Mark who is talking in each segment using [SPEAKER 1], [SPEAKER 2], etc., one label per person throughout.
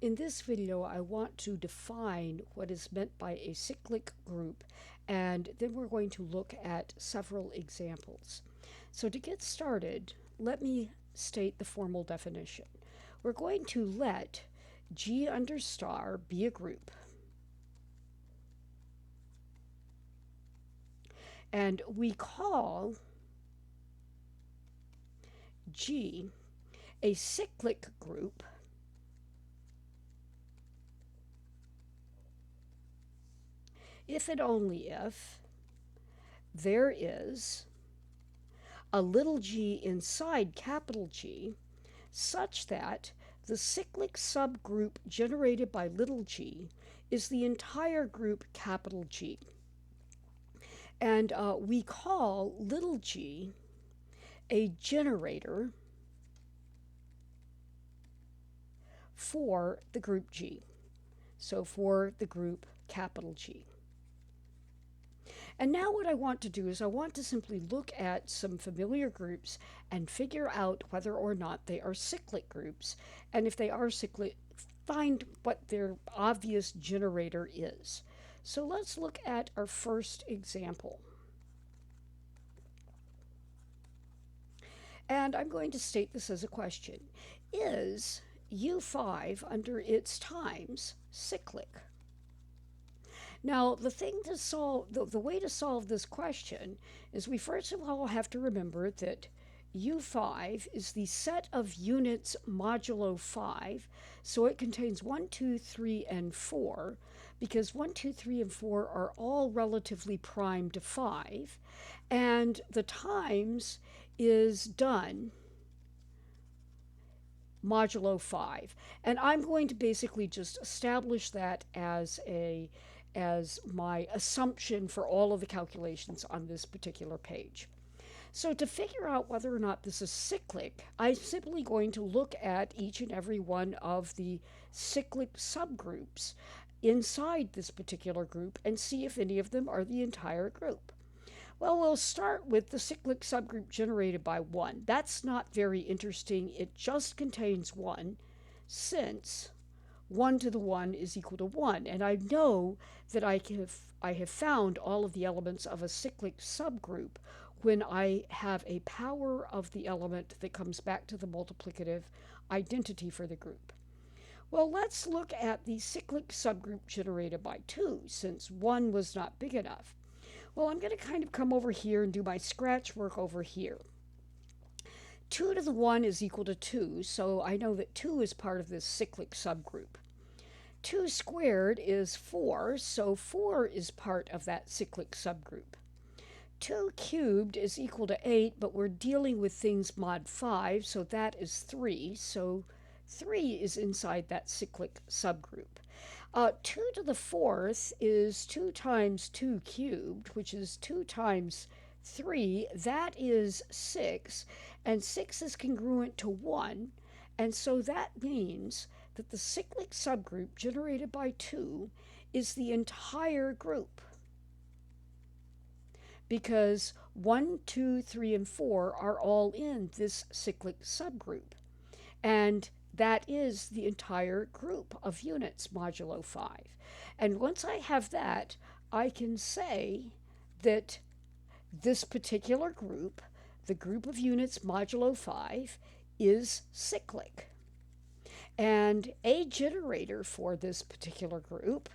[SPEAKER 1] In this video, I want to define what is meant by a cyclic group, and then we're going to look at several examples. So to get started, let me state the formal definition. We're going to let G under star be a group, and we call G a cyclic group if and only if there is a little g inside capital G such that the cyclic subgroup generated by little g is the entire group capital G. And we call little g a generator for the group G. So for the group capital G. And now what I want to do is I want to simply look at some familiar groups and figure out whether or not they are cyclic groups. And if they are cyclic, find what their obvious generator is. So let's look at our first example. And I'm going to state this as a question. Is U5 under its times cyclic? Now, the way to solve this question is we first of all have to remember that U5 is the set of units modulo 5, so it contains 1, 2, 3, and 4, because 1, 2, 3, and 4 are all relatively prime to 5, and the times is done modulo 5. And I'm going to basically just establish that as my assumption for all of the calculations on this particular page. So to figure out whether or not this is cyclic, I'm simply going to look at each and every one of the cyclic subgroups inside this particular group and see if any of them are the entire group. Well, we'll start with the cyclic subgroup generated by 1. That's not very interesting. It just contains 1, since 1 to the 1 is equal to 1. And I know that I have found all of the elements of a cyclic subgroup when I have a power of the element that comes back to the multiplicative identity for the group. Well, let's look at the cyclic subgroup generated by 2, since 1 was not big enough. Well, I'm going to kind of come over here and do my scratch work over here. 2 to the 1 is equal to 2, so I know that 2 is part of this cyclic subgroup. 2 squared is 4, so 4 is part of that cyclic subgroup. 2 cubed is equal to 8, but we're dealing with things mod 5, so that is 3, so 3 is inside that cyclic subgroup. 2 to the 4th is 2 times 2 cubed, which is 2 times 3. That is 6, and 6 is congruent to 1, and so that means that the cyclic subgroup generated by 2 is the entire group, because 1, 2, 3, and 4 are all in this cyclic subgroup, and that is the entire group of units modulo 5. And once I have that, I can say that this particular group, the group of units modulo 5, is cyclic. And a generator for this particular group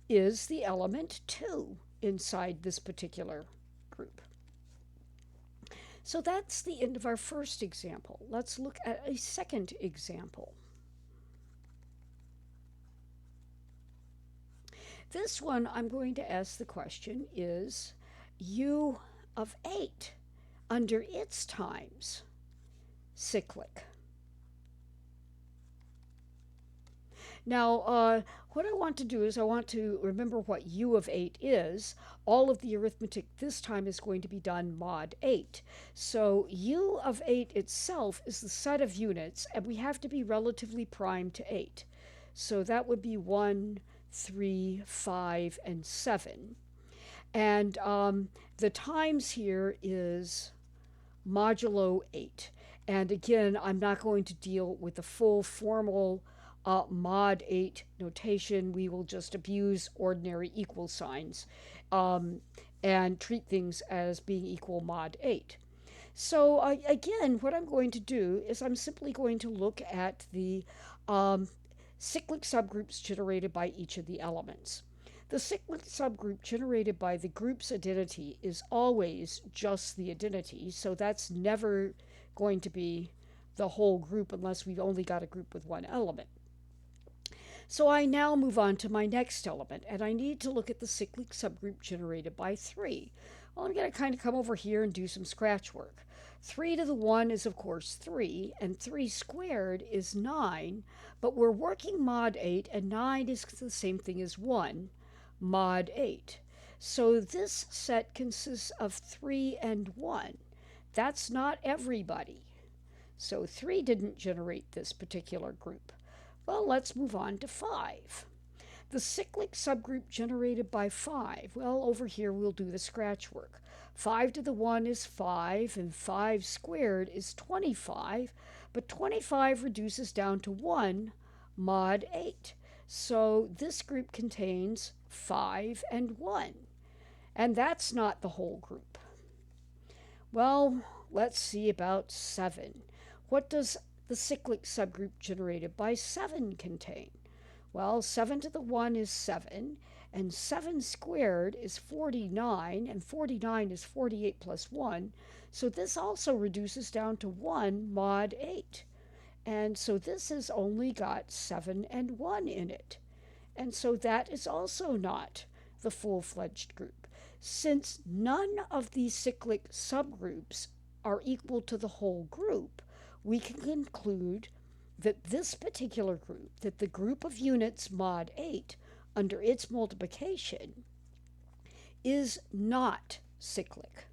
[SPEAKER 1] is the element 2 inside this particular group. So that's the end of our first example. Let's look at a second example. This one, I'm going to ask the question, is U of 8 under its times cyclic? Now, what I want to do is I want to remember what U of 8 is. All of the arithmetic this time is going to be done mod 8. So U of 8 itself is the set of units, and we have to be relatively prime to 8. So that would be 1, 3, 5, and 7. And the times here is modulo 8. And again, I'm not going to deal with the full formal mod 8 notation, we will just abuse ordinary equal signs um, and treat things as being equal mod 8. So again, what I'm going to do is I'm simply going to look at the um, cyclic subgroups generated by each of the elements. The cyclic subgroup generated by the group's identity is always just the identity, so that's never going to be the whole group unless we've only got a group with one element. So I now move on to my next element, and I need to look at the cyclic subgroup generated by 3. Well, I'm going to kind of come over here and do some scratch work. 3 to the 1 is, of course, 3, and 3 squared is 9, but we're working mod 8, and 9 is the same thing as 1, mod 8. So this set consists of 3 and 1. That's not everybody. So 3 didn't generate this particular group. Well, let's move on to 5. The cyclic subgroup generated by 5. Well, over here we'll do the scratch work. 5 to the 1 is 5, and 5 squared is 25, but 25 reduces down to 1, mod 8. So this group contains 5 and 1, and that's not the whole group. Well, let's see about 7. What does the cyclic subgroup generated by 7 contain? Well, 7 to the 1 is 7, and 7 squared is 49, and 49 is 48 plus 1, so this also reduces down to 1 mod 8. And so this has only got 7 and 1 in it. And so that is also not the full-fledged group. Since none of these cyclic subgroups are equal to the whole group, we can conclude that this particular group, that the group of units mod 8 under its multiplication, is not cyclic.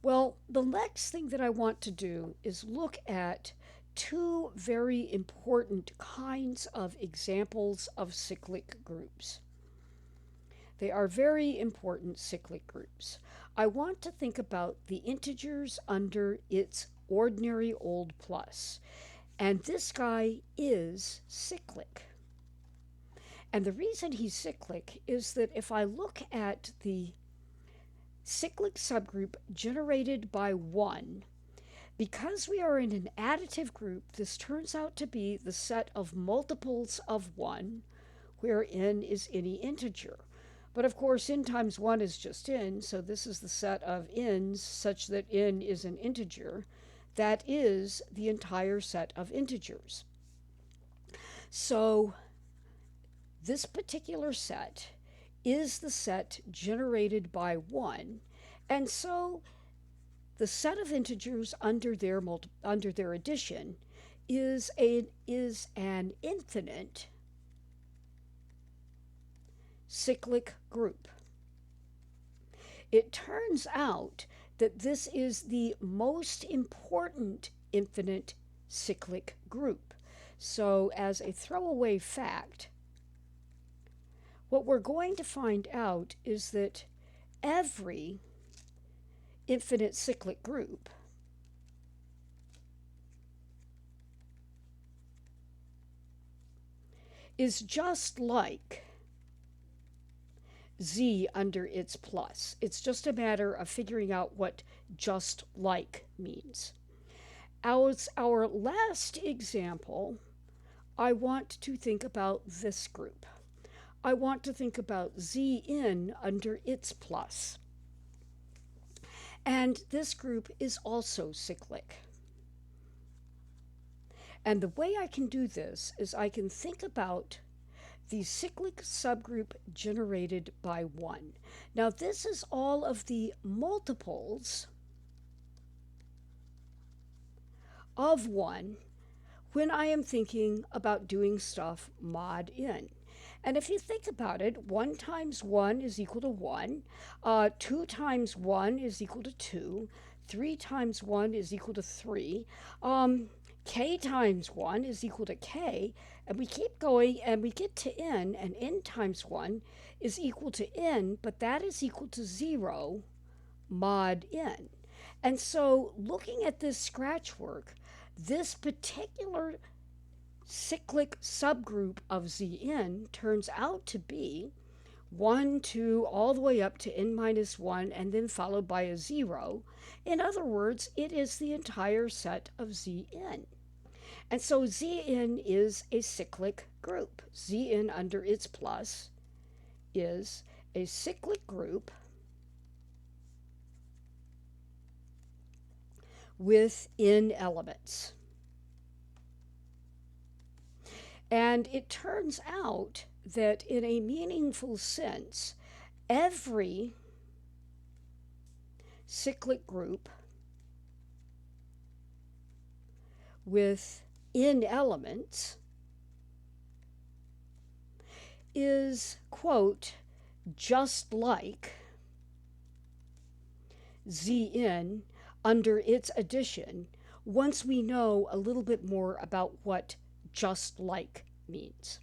[SPEAKER 1] Well, the next thing that I want to do is look at two very important kinds of examples of cyclic groups. They are very important cyclic groups. I want to think about the integers under its ordinary old plus. And this guy is cyclic. And the reason he's cyclic is that if I look at the cyclic subgroup generated by 1, because we are in an additive group, this turns out to be the set of multiples of 1, where n is any integer. But of course, n times 1 is just n, so this is the set of n's such that n is an integer. That is the entire set of integers. So this particular set is the set generated by 1, and so the set of integers under their addition is an infinite cyclic group. It turns out that this is the most important infinite cyclic group. So as a throwaway fact, what we're going to find out is that every infinite cyclic group is just like z under its plus. It's just a matter of figuring out what just like means. As our last example, I want to think about this group. I want to think about zn under its plus. And this group is also cyclic. And the way I can do this is I can think about the cyclic subgroup generated by 1. Now this is all of the multiples of 1 when I am thinking about doing stuff mod n. And if you think about it, 1 times 1 is equal to 1, 2 times 1 is equal to 2, 3 times 1 is equal to 3, k times 1 is equal to k, and we keep going and we get to n, and n times 1 is equal to n, but that is equal to 0 mod n. And so looking at this scratch work, this particular cyclic subgroup of Zn turns out to be 1, 2, all the way up to n minus 1, and then followed by a 0. In other words, it is the entire set of Zn. And so Zn is a cyclic group. Zn under its plus is a cyclic group with n elements. And it turns out that in a meaningful sense, every cyclic group with n elements is, quote, just like Zn under its addition, once we know a little bit more about what just like means.